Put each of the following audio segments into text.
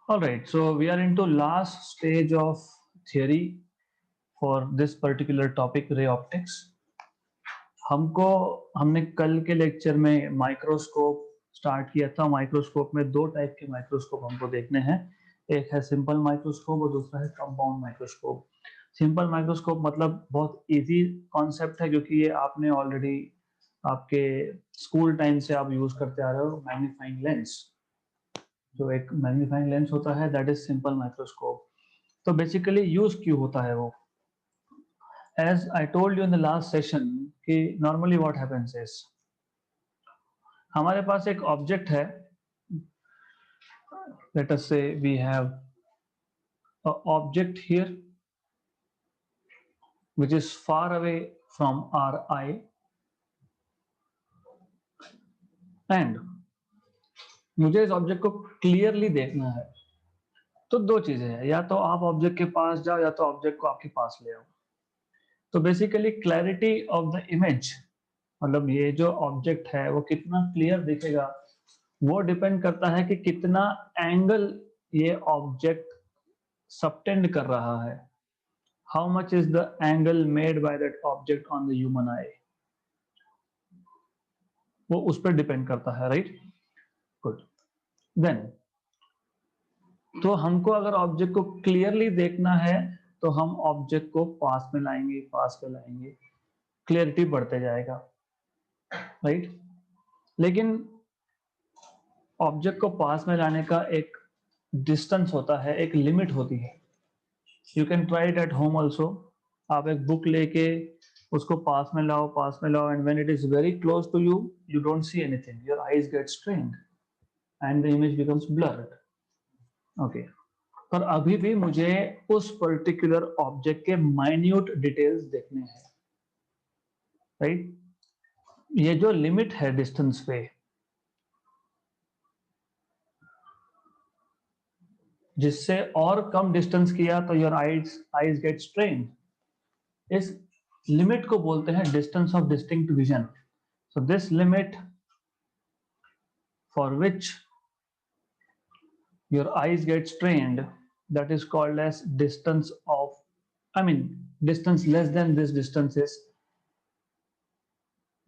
All right, so we are into last stage of theory for this particular topic, ray optics. हमको हमने कल के lecture में microscope start किया था। माइक्रोस्कोप में दो टाइप के माइक्रोस्कोप हमको देखने हैं, एक है सिंपल माइक्रोस्कोप और दूसरा है कंपाउंड माइक्रोस्कोप। सिंपल माइक्रोस्कोप मतलब बहुत इजी कॉन्सेप्ट है, क्योंकि ये आपने ऑलरेडी आपके स्कूल टाइम से आप यूज करते आ रहे हो। मैग्नीफाइंग लेंस, जो एक मैग्नीफाइंग लेंस होता है, दैट इज सिंपल माइक्रोस्कोप। तो बेसिकली यूज क्यों होता है वो? As I told you in the last session कि नॉर्मली व्हाट हैपेंस इज, हमारे पास एक ऑब्जेक्ट है। Let us say we have a object here which is far away from our eye, and मुझे इस ऑब्जेक्ट को क्लियरली देखना है। तो दो चीजें हैं, या तो आप ऑब्जेक्ट के पास जाओ या तो ऑब्जेक्ट को आपके पास ले आओ। तो basically clarity of the image, मतलब ये जो ऑब्जेक्ट है वो कितना क्लियर दिखेगा, वो डिपेंड करता है कि कितना एंगल ये ऑब्जेक्ट सबटेंड कर रहा है। How much is the angle made by that object on the human आई, वो उस पर डिपेंड करता है, राइट? गुड। देन तो हमको अगर ऑब्जेक्ट को क्लियरली देखना है तो हम ऑब्जेक्ट को पास में लाएंगे, पास में लाएंगे, क्लियरिटी बढ़ते जाएगा, राइट? लेकिन ऑब्जेक्ट को पास में लाने का एक डिस्टेंस होता है, एक लिमिट होती है। You can try it at home also. आप एक बुक लेके उसको पास में लाओ, पास में लाओ, and when it is very close to you, you don't see anything, your eyes get strained and the image becomes blurred. Okay, पर अभी भी मुझे उस पर्टिकुलर ऑब्जेक्ट के माइन्यूट डिटेल्स देखने हैं, राइट? ये जो लिमिट है डिस्टेंस पे, जिससे और कम डिस्टेंस किया तो योर आईज गेट स्ट्रेन्ड, इस लिमिट को बोलते हैं distance of distinct vision. So this limit for which your eyes get strained, that is called as distance of, I mean, distance less than this distance is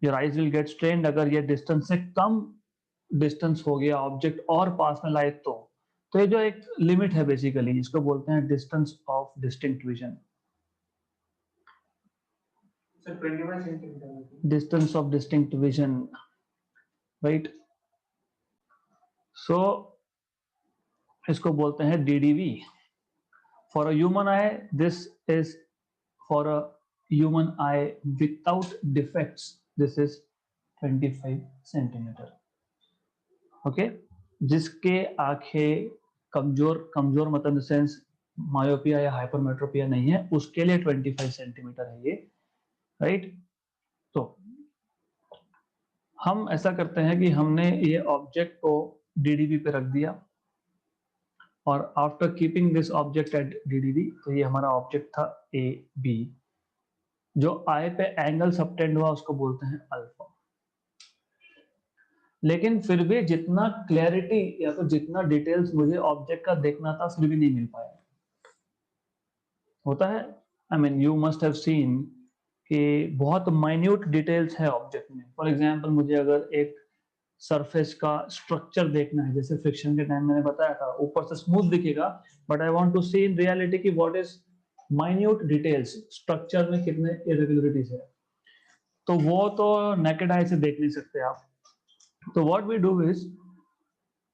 your eyes will get strained। अगर ये distance से कम distance हो गया, object और पास में लाए तो ये जो एक लिमिट है बेसिकली, इसको बोलते हैं distance of distinct vision. Sir 25 centimetre distance of distinct vision, right? So इसको बोलते हैं DDV. For a human eye this is, for a human eye without defects, this is 25 centimetre. Okay, जिसके आंखें कमजोर कमजोर मतलब इन द सेंस मायोपिया या hypermetropia नहीं है, उसके लिए 25 सेंटीमीटर है ये, राइट? तो हम ऐसा करते हैं कि हमने ये ऑब्जेक्ट को डीडीवी पे रख दिया, और after keeping this object at DDV, तो ये हमारा ऑब्जेक्ट था ए बी। जो आई पे एंगल सबटेंड हुआ उसको बोलते हैं अल्फा। लेकिन फिर भी जितना क्लैरिटी या तो जितना डिटेल्स मुझे ऑब्जेक्ट का देखना था, फिर भी नहीं मिल पाया। होता है, I mean you must have seen कि बहुत माइन्यूट डिटेल्स है ऑब्जेक्ट में। फॉर एग्जांपल, मुझे अगर एक सरफेस का स्ट्रक्चर देखना है, जैसे फ्रिक्शन के टाइम मैंने बताया था, ऊपर से स्मूथ दिखेगा, but I want to see in reality कि what is minute details, structure में कितने इरेगुलरिटीज है, तो वो तो नेकेड आई से देख नहीं सकते आप। तो what we do is,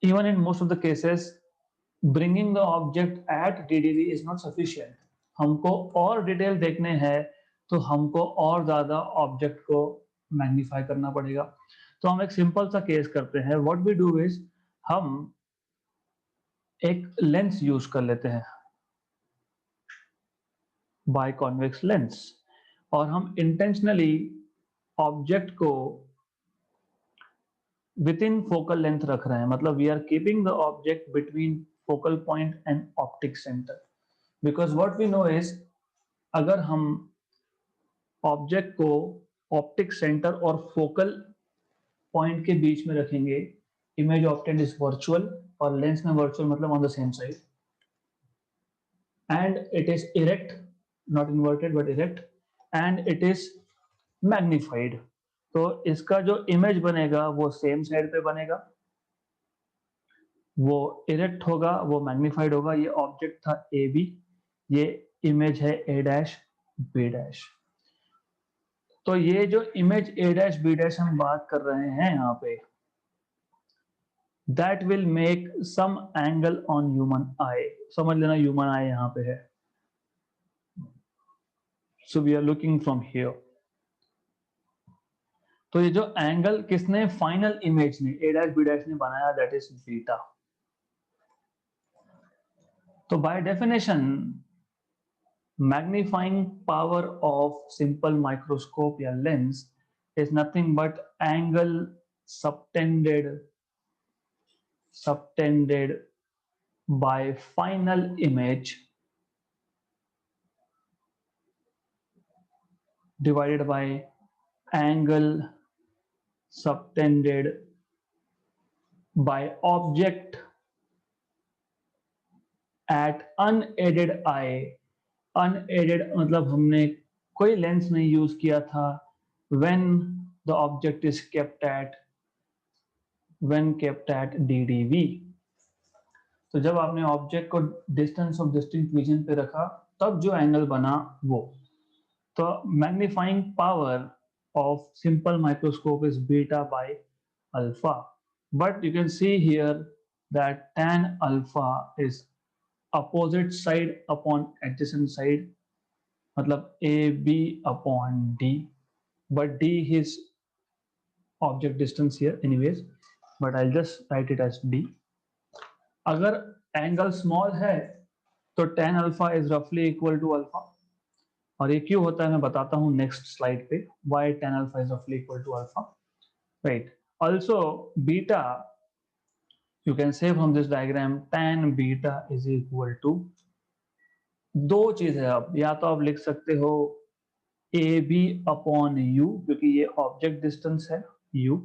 even in most of the cases, bringing the object at DDV is not sufficient। हमको और डिटेल देखने हैं तो हमको और ज्यादा ऑब्जेक्ट को मैग्नीफाई करना पड़ेगा। तो हम एक सिंपल सा केस करते हैं। व्हाट वी डू इज, हम एक लेंस यूज कर लेते हैं, बाइकॉन्वेक्स लेंस, और हम इंटेंशनली ऑब्जेक्ट को विद इन फोकल लेंथ रख रहे हैं, मतलब we are keeping the object between focal point and optic centre. Because what we know is, अगर हम ऑब्जेक्ट को ऑप्टिक सेंटर और फोकल पॉइंट के बीच में रखेंगे, इमेज ऑब्टेन्ड इज वर्चुअल, और लेंस में वर्चुअल मतलब on the same side, and it is erect, not inverted but erect, and it is magnified. तो इसका जो इमेज बनेगा वो सेम साइड पे बनेगा, वो इरेक्ट होगा, वो मैग्निफाइड होगा। ये ऑब्जेक्ट था ए बी, ये इमेज है ए डैश बी डैश। तो ये जो image A dash B dash हम बात कर रहे हैं यहाँ पे, that will make some angle on human eye. समझ लेना ह्यूमन आई यहाँ पे है। So we are looking from here. तो ये जो एंगल किसने, फाइनल इमेज ने, ए डैश बी डैश ने बनाया, दैट इज बीटा। तो by definition magnifying power of simple microscope या lens is nothing but angle subtended by final image divided by angle subtended by object at unaided eye। unaided मतलब हमने कोई lens नहीं use किया था, when the object is kept at DDV। तो जब आपने ऑब्जेक्ट को डिस्टेंस ऑफ डिस्टिंक्ट विजन पे रखा, तब जो एंगल बना वो। तो magnifying power of simple microscope is beta by alpha, but you can see here that tan alpha is opposite side upon adjacent side, मतलब AB upon D, but D is object distance here anyways, but I'll just write it as D। अगर angle small है तो tan alpha is रफली equal to alpha, और ये क्यों होता है मैं बताता हूं नेक्स्ट स्लाइड पे, why tan अल्फा इज रफली equal to alpha, right. Also beta, you can say from this diagram tan beta is equal to, दो चीज है अब, या तो आप लिख सकते हो ए बी अपॉन यू, क्योंकि ये ऑब्जेक्ट डिस्टेंस है u,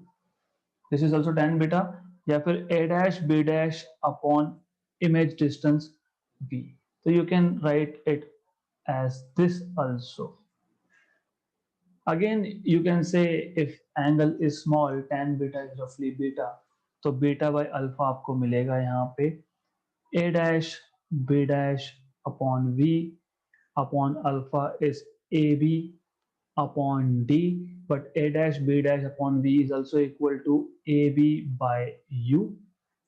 this is also tan beta, या फिर A dash B dash upon image distance b। तो you can write it as this also. Again you can say if angle is small tan beta is रफली beta, तो beta by alpha आपको मिलेगा यहाँ पे A dash B dash upon v upon alpha is AB upon D, but A dash B dash upon V is also equal to AB by U.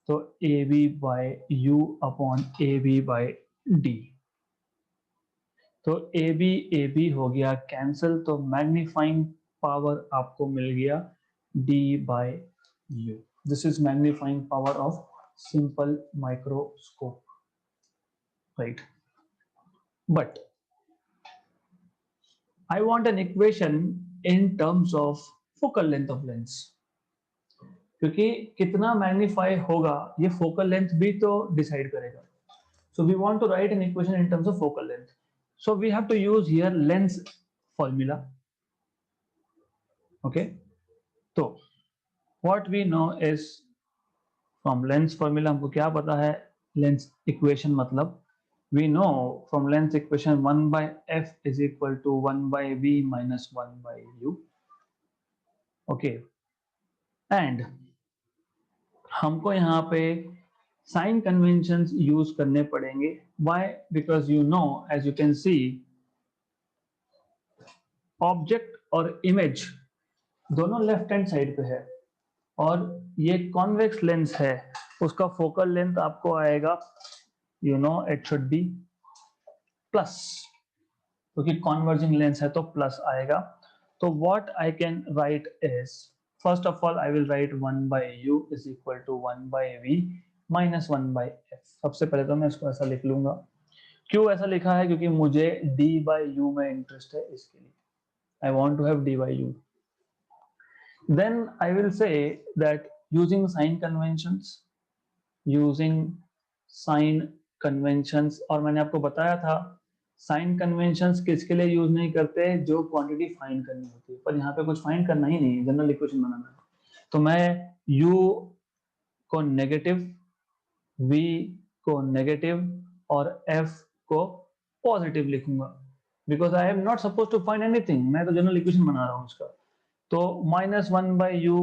So AB by U upon AB by D. तो AB AB हो गया cancel, तो magnifying power आपको मिल गया D by U। This is magnifying power of simple microscope, right? But I want an equation in terms of focal length of lens, क्योंकि कितना magnify होगा ये फोकल लेंथ भी तो डिसाइड करेगा। So we want to write an equation in terms of focal length. So we have to use here lens formula. Okay. तो what we know is from lens formula हमको क्या पता है, lens equation मतलब we know from lens equation 1 by f is equal to 1 by v minus 1 by u। okay, and हमको यहाँ पे sign conventions use करने पड़ेंगे। Why? Because you know, as you can see, object और image दोनों left hand side पे है, और ये कॉन्वेक्स लेंस है, उसका फोकल लेंथ आपको आएगा, you know it should be plus, क्योंकि कॉन्वर्जिंग लेंस है तो प्लस आएगा। तो what I can write is, first of all I will right 1 by u is equal to 1 by v minus 1 by f। सबसे पहले तो मैं इसको ऐसा लिख लूंगा। क्यों ऐसा लिखा है? क्योंकि मुझे d by u में इंटरेस्ट है, इसके लिए I want to have d by u। Then I will say that using sign conventions, और मैंने आपको बताया था साइन कन्वेंशंस किसके लिए यूज नहीं करते, जो क्वांटिटी फाइंड करनी होती है, पर यहाँ पे कुछ फाइंड करना ही नहीं, जनरल इक्वेशन बनाना है। तो मैं u को नेगेटिव V को नेगेटिव और F को पॉजिटिव लिखूंगा, because I am not suppose to find anything, मैं तो जनरल इक्वेशन बना रहा हूं इसका। तो -1/u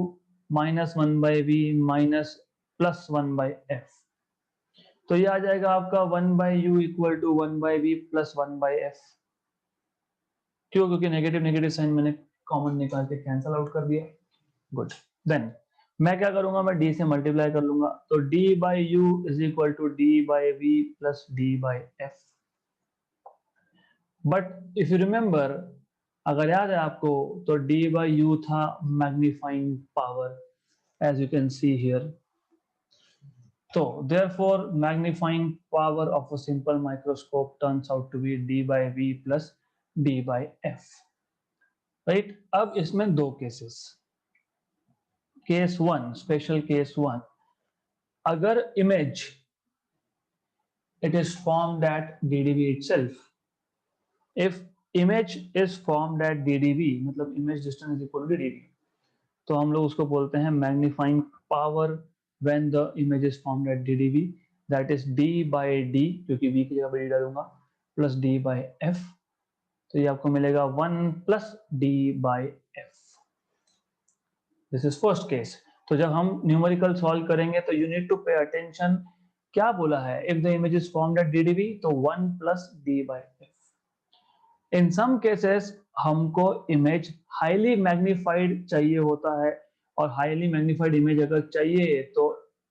-1/v माइनस +1/f, तो ये आ जाएगा आपका 1/u equal to 1/v plus 1/f। क्यों? क्योंकि नेगेटिव नेगेटिव साइन मैंने कॉमन निकाल के कैंसल आउट कर दिया। गुड। देन मैं क्या करूंगा, मैं d से मल्टीप्लाई कर लूंगा, तो d/u is equal to d/v plus d/f। But if you remember, अगर याद है आपको, तो d/u था magnifying power, as you can see here. So, therefore, magnifying power of a simple microscope turns out to be d by v plus d by f. Right? अब इसमें दो cases. Case one, special case one, अगर image it is formed at DDV itself. If image is formed at DDV, मतलब image distance is equal to DDV, तो हम लोग उसको बोलते हैं magnifying power when the image is formed at DDV, that is d by d, क्योंकि v की जगह पर d डालूंगा, प्लस d by f, तो ये आपको मिलेगा 1 plus d by f। This is first case. तो जब हम न्यूमेरिकल सॉल्व करेंगे तो you need to pay attention, क्या बोला है, if the image is formed at DDV तो 1 plus d by f। In some cases हमको इमेज हाईली मैग्नीफाइड चाहिए होता है, और हाईली मैग्नीफाइड इमेज अगर चाहिए तो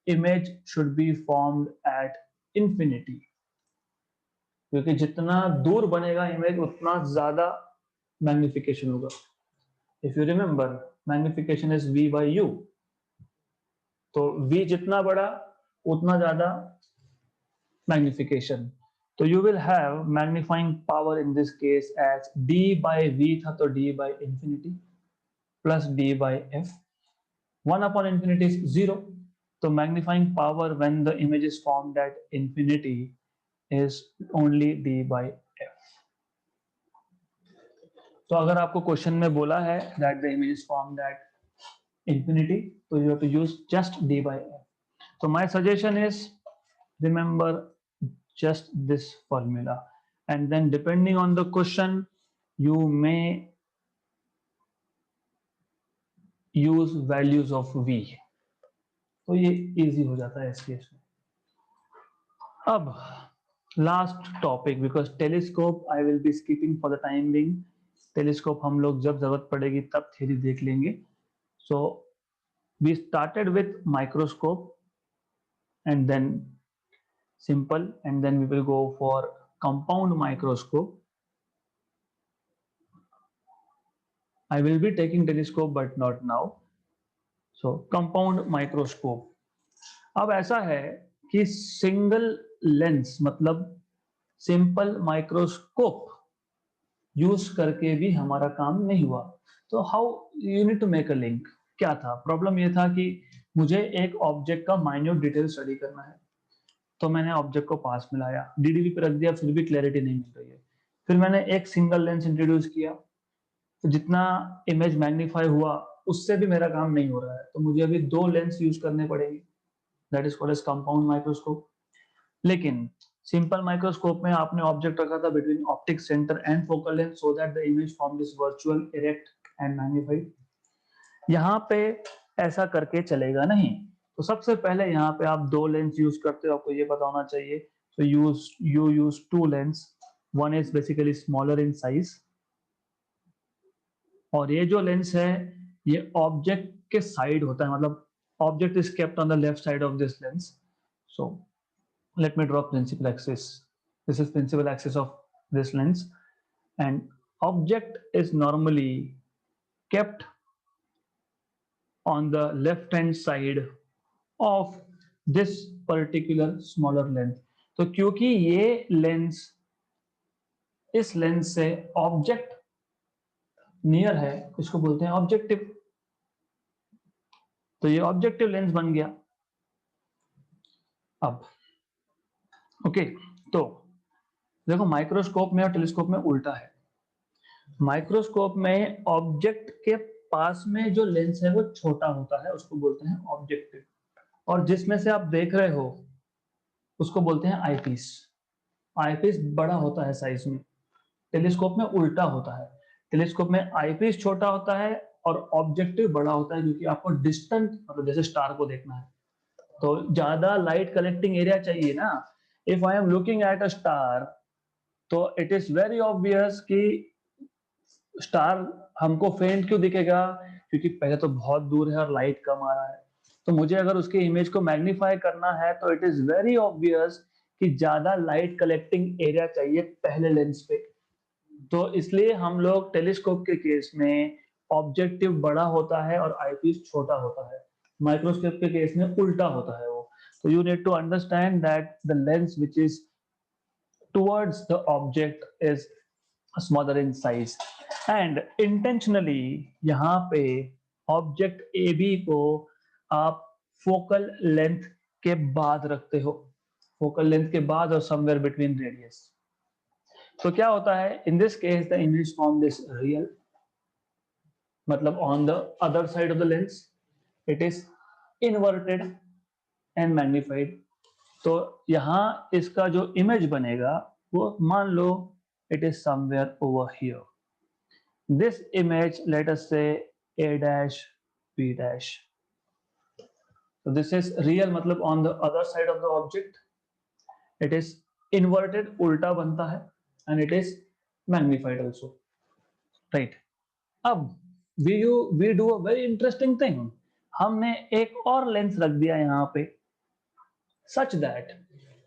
image should be formed at infinity, क्योंकि जितना दूर बनेगा इमेज उतना ज्यादा मैग्निफिकेशन होगा। If you remember, magnification is v by u, तो v जितना बड़ा उतना ज्यादा मैग्निफिकेशन। तो you will have magnifying power in this case as d by v था तो d by infinity plus d by f, 1 upon infinity is 0, तो magnifying power when the image is formed at infinity is only d by f। तो अगर आपको question में बोला है that the image is formed at infinity, तो you have to use just d by f। So my suggestion is remember just this formula, and then depending on the question you may use values of v, तो ये easy हो जाता है इस case में। अब last topic, because telescope I will be skipping for the time being, telescope हम लोग जब जरूरत पड़ेगी तब थ्योरी देख लेंगे। So we started with microscope and then simple, and then we will go for compound microscope. I will be taking telescope but not now. So compound microscope, अब ऐसा है कि सिंगल लेंस मतलब सिंपल माइक्रोस्कोप यूज करके भी हमारा काम नहीं हुआ, तो how you need to make a link. क्या था प्रॉब्लम? ये था कि मुझे एक ऑब्जेक्ट का माइन्यूट डिटेल स्टडी करना है, तो मैंने ऑब्जेक्ट को पास में लाया, डीडीवी पे रख दिया, फिर भी क्लैरिटी नहीं मिल रही है। फिर मैंने एक सिंगल लेंस इंट्रोड्यूस किया, तो जितना इमेज मैग्नीफाई हुआ उससे भी मेरा काम नहीं हो रहा है, तो मुझे अभी दो लेंस यूज करने पड़ेंगे, that is called as compound microscope. लेकिन सिंपल माइक्रोस्कोप में आपने ऑब्जेक्ट रखा था between optic centre and focal length so that the image form is virtual, erect and magnified. यहाँ पे ऐसा करके चलेगा नहीं, तो सबसे पहले यहाँ पे आप दो लेंस यूज करते हो, आपको ये पता होना चाहिए। तो you use two lens, one is basically smaller in size, और ये जो लेंस है ये ऑब्जेक्ट के साइड होता है, मतलब object is kept on the left side of this lens. So let me draw principal axis, this is principal axis of this lens, and object is normally kept on the left hand side of this particular smaller length। तो क्योंकि ये lens इस lens से object near है, इसको बोलते हैं objective, तो ये ऑब्जेक्टिव लेंस बन गया। अब ओके, तो देखो माइक्रोस्कोप में और टेलीस्कोप में उल्टा है। माइक्रोस्कोप में ऑब्जेक्ट के पास में जो लेंस है वो छोटा होता है, उसको बोलते हैं ऑब्जेक्टिव, और जिसमें से आप देख रहे हो उसको बोलते हैं आईपीस। आईपीस बड़ा होता है साइज में, टेलीस्कोप में उल्टा होता है। टेलीस्कोप में आईपीस छोटा होता है और ऑब्जेक्टिव बड़ा होता है, क्योंकि आपको डिस्टेंट मतलब जैसे स्टार को देखना है तो ज्यादा लाइट कलेक्टिंग एरिया चाहिए ना। If I am looking at a star तो इट इज वेरी ऑब्वियस कि स्टार हमको फेंट क्यों दिखेगा, क्योंकि पहले तो बहुत दूर है और लाइट कम आ रहा है। तो मुझे अगर उसके इमेज को मैग्नीफाई करना है तो इट इज वेरी ऑब्वियस कि ज्यादा लाइट कलेक्टिंग एरिया चाहिए पहले लेंस पे। तो इसलिए हम लोग टेलीस्कोप के केस में ऑब्जेक्टिव बड़ा होता है और आईपीस छोटा होता है। माइक्रोस्कोप के केस में उल्टा होता है वो। तो you need to understand that the lens which is towards the object is smaller in size. And intentionally यहाँ पे ऑब्जेक्ट ए बी को आप फोकल लेंथ के बाद रखते हो, फोकल लेंथ के बाद और समवेयर बिटवीन रेडियस। तो क्या होता है, in this case the image form is real, मतलब on the other side of the lens it is inverted and magnified. तो यहाँ इसका जो इमेज बनेगा वो मान लो it is somewhere over here. This image, let us say A dash B dash. So this is real, मतलब on the other side of the object. It is inverted, उल्टा बनता है, and it is magnified also. Right. अब we do a very interesting thing. हमने एक और lens रख दिया यहाँ पे, such that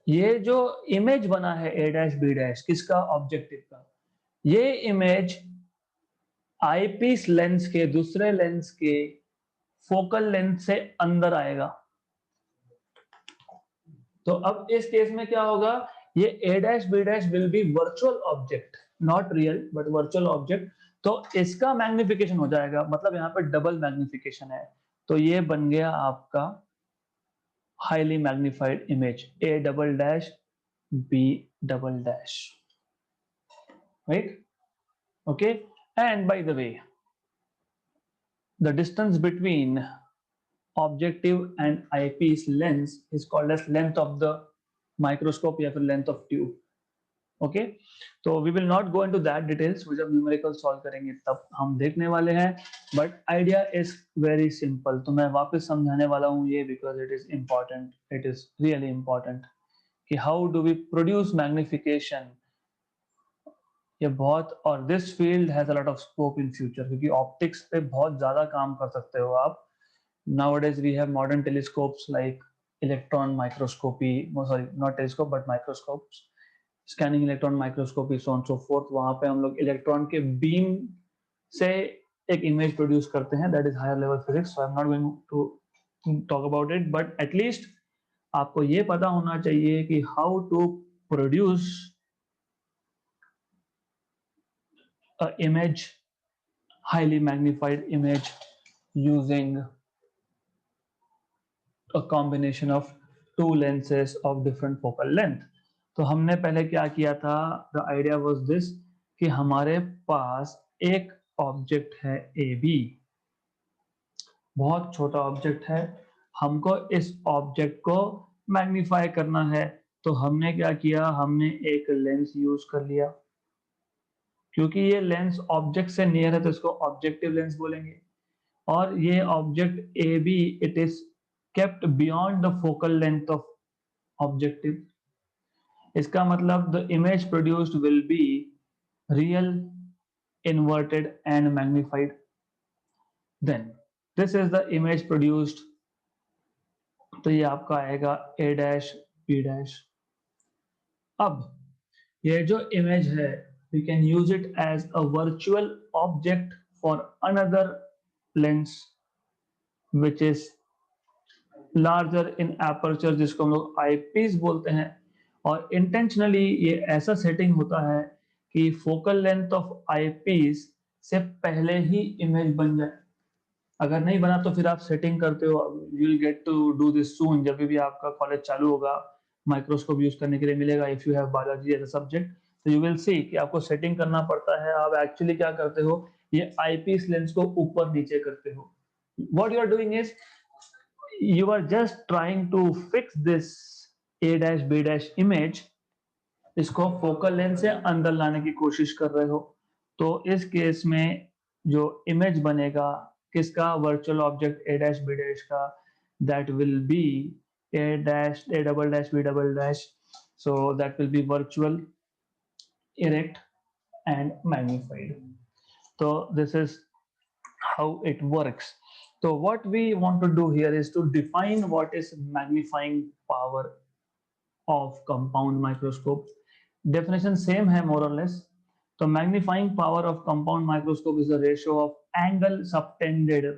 ये जो इमेज बना है A dash B dash किसका, ऑब्जेक्टिव का, ये इमेज आईपीस लेंस के दूसरे लेंस के फोकल लेंथ से अंदर आएगा। तो अब इस केस में क्या होगा, ये A dash B dash will be virtual object, not real but virtual object. तो इसका मैग्निफिकेशन हो जाएगा, मतलब यहाँ पे डबल मैग्निफिकेशन है। तो ये बन गया आपका highly magnified image A double dash B double dash, right? Okay, and by the way the distance between objective and eyepiece lens is called as length of the microscope या फिर length of tube. Okay, तो we will not go into that details, जब numerical solve करेंगे तब हम देखने वाले हैं। But idea is very simple. तो मैं वापस समझाने वाला हूँ ये, because it is important, it is really important कि how do we produce magnification. ये बहुत, और this field has a lot of scope in future, क्योंकि ऑप्टिक्स पे बहुत ज्यादा काम कर सकते हो आप। Nowadays we have modern telescopes like electron microscopy, sorry not telescope but microscopes, scanning electron microscopy, so on so forth। वहां पे हम लोग इलेक्ट्रॉन के बीम से एक इमेज प्रोड्यूस करते हैं, that is higher level physics, so I am not going to talk about it. But at least आपको ये पता होना चाहिए कि how to produce a image, highly magnified image using a combination of two lenses of different focal length। तो हमने पहले क्या किया था, the idea was this कि हमारे पास एक ऑब्जेक्ट है ए बी, बहुत छोटा ऑब्जेक्ट है, हमको इस ऑब्जेक्ट को मैग्नीफाई करना है। तो हमने क्या किया, हमने एक लेंस यूज कर लिया, क्योंकि ये लेंस ऑब्जेक्ट से नियर है तो इसको ऑब्जेक्टिव लेंस बोलेंगे। और ये object A B it is kept beyond the focal length of objective। इसका मतलब the image produced will be real, inverted and magnified। Then this is the image produced। तो ये आपका आएगा A dash B dash। अब ये जो image है we can use it as a virtual object for another lens which is larger in aperture, जिसको हम लोग आईपीस बोलते हैं। और इंटेंशनली ये ऐसा सेटिंग होता है कि फोकल लेंथ ऑफ आईपीस से पहले ही इमेज बन जाए। अगर नहीं बना तो फिर आप सेटिंग करते हो, you will get to do this soon, जब भी आपका कॉलेज चालू होगा माइक्रोस्कोप यूज करने के लिए मिलेगा, if you have biology as a subject तो यू विल सी कि आपको सेटिंग करना पड़ता है। आप एक्चुअली क्या करते हो, ये आईपीस लेंस को ऊपर नीचे करते हो। What you are doing is you are just trying to fix this A dash B dash image, इसको फोकल लेंथ से अंदर लाने की कोशिश कर रहे हो, तो इस केस में जो इमेज बनेगा किसका, virtual object A dash B dash का, that will be A dash A double dash B double dash, so that will be virtual, erect and magnified. So this is how it works. So what we want to do here is to define what is magnifying power of compound microscope. Definition same है more or less. So magnifying power of compound microscope is the ratio of angle subtended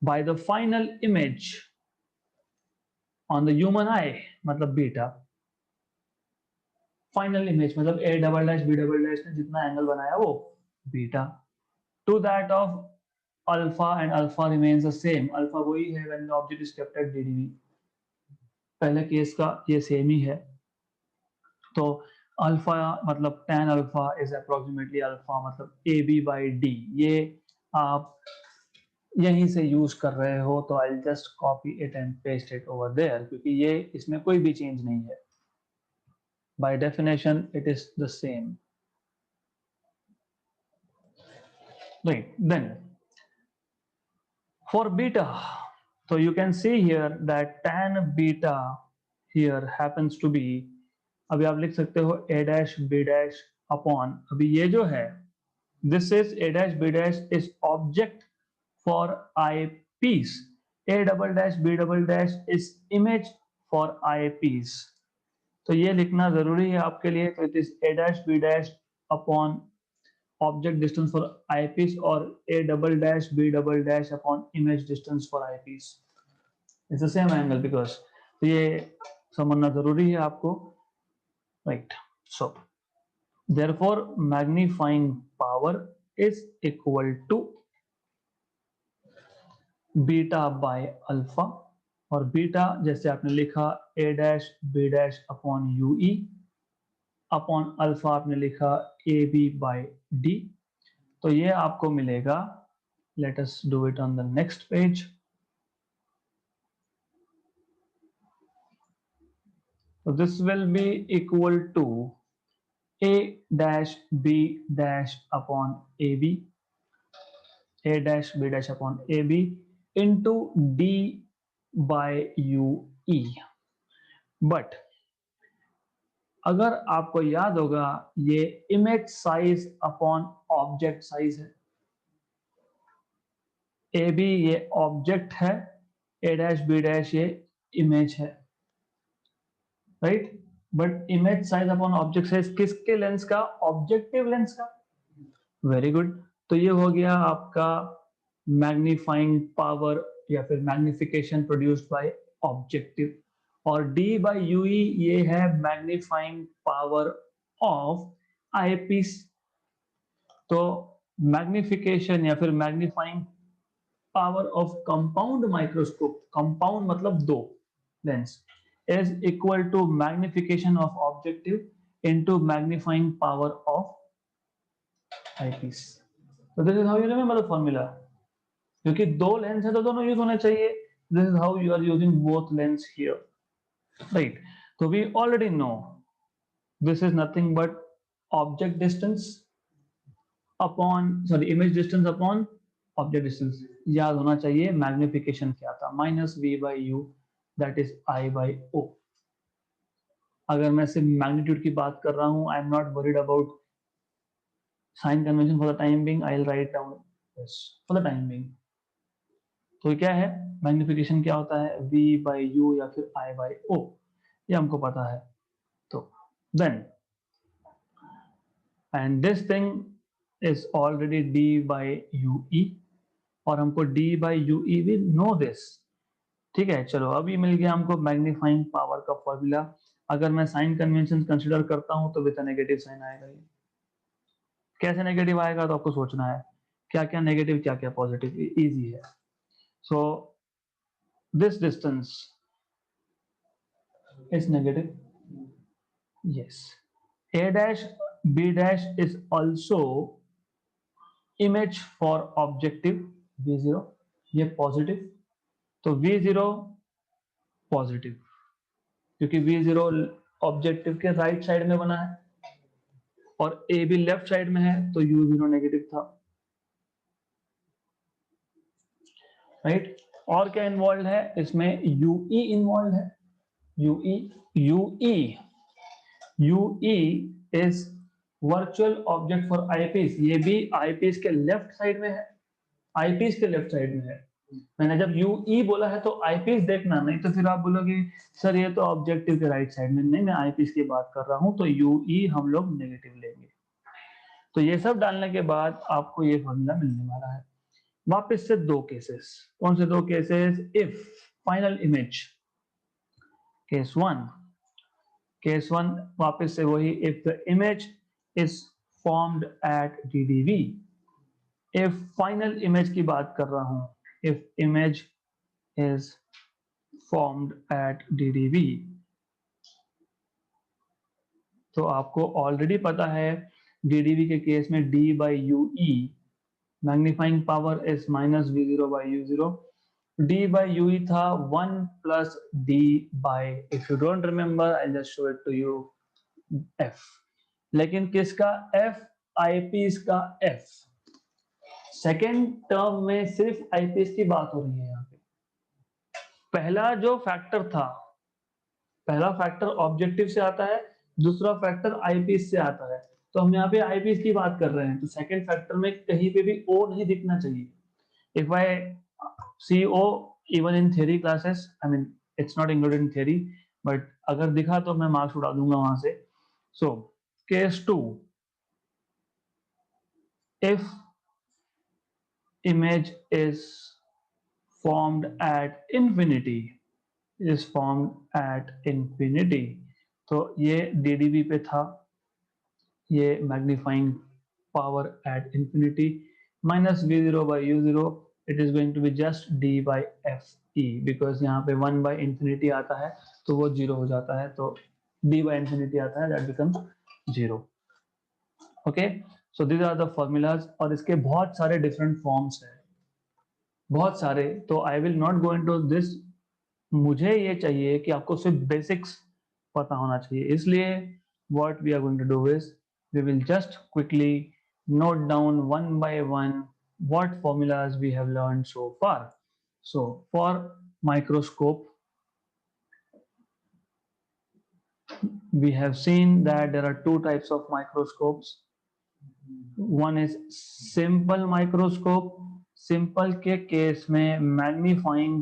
by the final image on the human eye, मतलब beta, final image मतलब A double dash B double dash ने जितना angle बनाया वो beta, to that of alpha, and alpha remains the same, alpha वही है when the object is kept at DDV, पहले case का ये सेम ही है। तो अल्फा मतलब tan alpha is approximately alpha मतलब ए बी बाई डी, ये आप यहीं से यूज कर रहे हो, तो I just copy it and paste it over there, क्योंकि ये इसमें कोई भी चेंज नहीं है, by definition it is the same, right? Then for beta, so you can see here that tan beta here happens to be, अभी आप लिख सकते हो a dash b dash upon, अभी ये जो है this is a dash b dash is object for eyepiece, a double dash b double dash is image for eyepiece, तो ये लिखना जरूरी है आपके लिए, तो it is a dash b dash upon object distance for eyepiece और a double dash b double dash upon image distance for eyepiece, it's the same angle because, तो ये समझना जरूरी है आपको, right? So therefore magnifying power is equal to beta by alpha, और beta जैसे आपने लिखा a dash b dash upon ue upon alpha आपने लिखा ए बी बाई डी, तो ये आपको मिलेगा, let us do it on the next page. So this will be equal to a dash b dash upon ab, a dash b dash upon ab into d by ue, but अगर आपको याद होगा ये image size upon object size है, A B ये object है, ए dash B dash ये image है, right? But image size upon object size किसके लेंस का, ऑब्जेक्टिव लेंस का, वेरी गुड। तो ये हो गया आपका मैग्नीफाइंग पावर या फिर मैग्निफिकेशन प्रोड्यूस्ड बाय ऑब्जेक्टिव, और D बाई UE ये है मैग्नीफाइंग पावर ऑफ आईपीस। तो मैग्निफिकेशन या फिर magnifying power of compound microscope, compound मतलब दो lens, is equal to magnification of objective into magnifying power of eyepiece. तो this is how you remember the formula, क्योंकि दो लेंस है तो दोनों यूज होने चाहिए, this is how you are using both lens here, right? तो we already know this is nothing but object distance upon, sorry, image distance upon object distance, याद होना चाहिए मैग्निफिकेशन क्या था, minus v by u that is I by O. अगर मैं सिर्फ magnitude की बात कर रहा हूं, I am not worried about sign convention for the time being, I will write down this for the time being. तो क्या है मैग्निफिकेशन, क्या होता है, v बाई यू या फिर i बाई ओ, ये हमको पता है। तो then and this thing is already d by U E, और हमको d by U E we know this, ठीक है। चलो अभी मिल गया हमको मैग्नीफाइंग पावर का फॉर्मूला। अगर मैं साइन कन्वेंशन कंसिडर करता हूं तो विद नेगेटिव साइन आएगा, ये कैसे नेगेटिव आएगा तो आपको सोचना है, क्या क्या नेगेटिव क्या क्या पॉजिटिव, इजी है। सो this distance is negative, yes, a dash b dash is also image for objective v0, ये पॉजिटिव, तो v0 पॉजिटिव, क्योंकि V0 ऑब्जेक्टिव के राइट साइड में बना है और A भी लेफ्ट साइड में है, तो U0 नेगेटिव था, राइट। और क्या इन्वॉल्व है इसमें? UE इन्वॉल्व है। UE is virtual object for eyepiece. ये भी आईपीस के लेफ्ट साइड में है, आईपीस के लेफ्ट साइड में है। मैंने जब UE बोला है तो आईपीस देखना, नहीं तो फिर आप बोलोगे सर ये तो ऑब्जेक्टिव के राइट साइड में। नहीं, मैं आईपीस की बात कर रहा हूं, तो UE हम लोग नेगेटिव लेंगे। तो ये सब डालने के बाद आपको ये फॉर्मूला मिलने वाला है। वापस से दो केसेस, कौन से दो cases? If final image, case one वापस से वही, if the image is formed at DDV। If final image की बात कर रहा हूं, if image is formed at DDV, तो आपको ऑलरेडी पता है DDV के केस में D by UE, magnifying power is minus V0 by U0। D by UE था 1 plus D by, if you don't remember I'll just show it to you, F। लेकिन किसका F? Eyepiece का F। Second term में सिर्फ IPS की बात हो रही है यहाँ पे। पहला जो फैक्टर था, पहला फैक्टर ऑब्जेक्टिव से आता है, दूसरा फैक्टर आईपीएस से आता है, तो हम यहाँ पे आईपीएस की बात कर रहे हैं, तो सेकेंड फैक्टर में कहीं पे भी ओ नहीं दिखना चाहिए। If I see O even in theory classes, I mean it's not included in theory, but अगर दिखा तो मैं मार्क्स उड़ा दूंगा वहां से। So case 2, if image is formed at infinity, is formed at infinity, तो ये DDV पे था, ये magnifying power at infinity minus V0 by U0, it is going to be just D by FE, because यहाँ पे 1 by infinity आता है तो वो जीरो हो जाता है, तो D by इंफिनिटी आता है, that becomes zero. Okay, so these are the formulas, और इसके बहुत सारे डिफरेंट फॉर्म्स हैं, बहुत सारे, तो I will not go into this. मुझे ये चाहिए कि आपको सिर्फ बेसिक्स पता होना चाहिए, इसलिए what we are going to do is we will just quickly note down one by one what formulas we have learned so far. So for microscope, we have seen that there are two types of microscopes. One is simple microscope. Simple के case में magnifying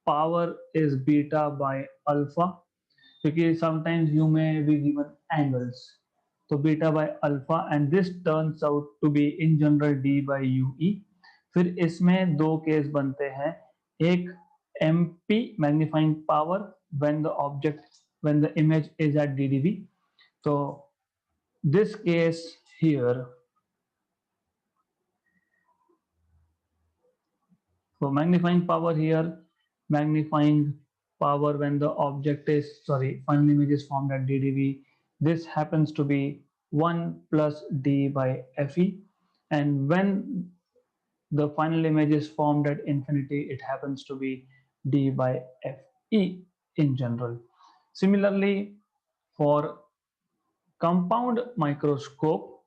power is beta by alpha, क्योंकि sometimes you may be given angles, तो beta by alpha, and this turns out to be in general D by UE। फिर इसमें दो case बनते हैं, एक MP magnifying power when the image is at DDV, तो this case here, so magnifying power here, magnifying power when the object is, final image is formed at DDV, this happens to be 1 plus D by FE, and when the final image is formed at infinity, it happens to be D by FE in general. Similarly, for compound microscope,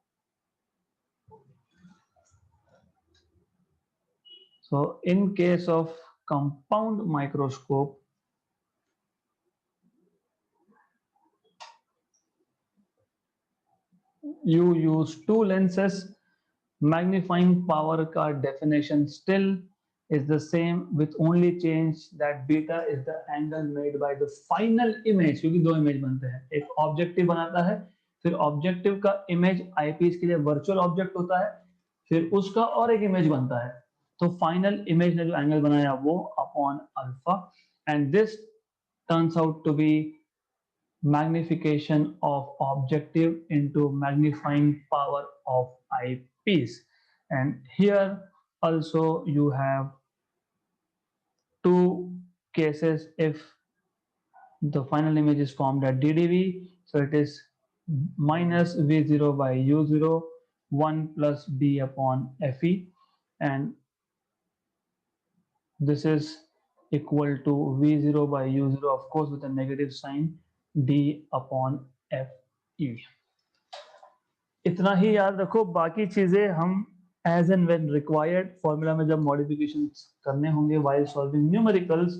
so in case of compound microscope, you use two lenses, magnifying power का definition still is the same, with only change that beta is the angle made by the final image, क्योंकि दो image बनते हैं, एक objective बनाता है, फिर objective का इमेज आईपीस के लिए वर्चुअल ऑब्जेक्ट होता है, फिर उसका और एक इमेज बनता है, तो फाइनल इमेज ने जो एंगल बनाया वो upon alpha, and this turns out to be magnification of objective into magnifying power of eyepiece. And here also you have two cases. If the final image is formed at DDV, so it is minus V0 by U0, 1 plus D upon FE, and this is equal to V0 by U0, of course with a negative sign, D upon FE. इतना ही याद रखो, बाकी चीजें हम as and when required formula में जब modification करने होंगे while solving न्यूमेरिकल्स,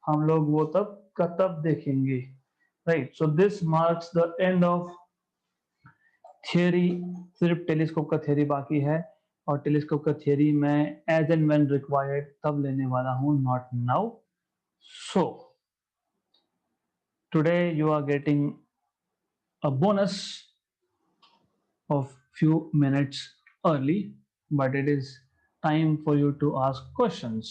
हम लोग वो तब का तब देखेंगे, right. So this marks the end of theory. सिर्फ टेलीस्कोप का थियरी बाकी है, और टेलीस्कोप का थियरी मैं एज एंड व्हेन रिक्वायर्ड तब लेने वाला हूं, not now. So today you are getting a bonus of few minutes early, but it is time for you to ask questions.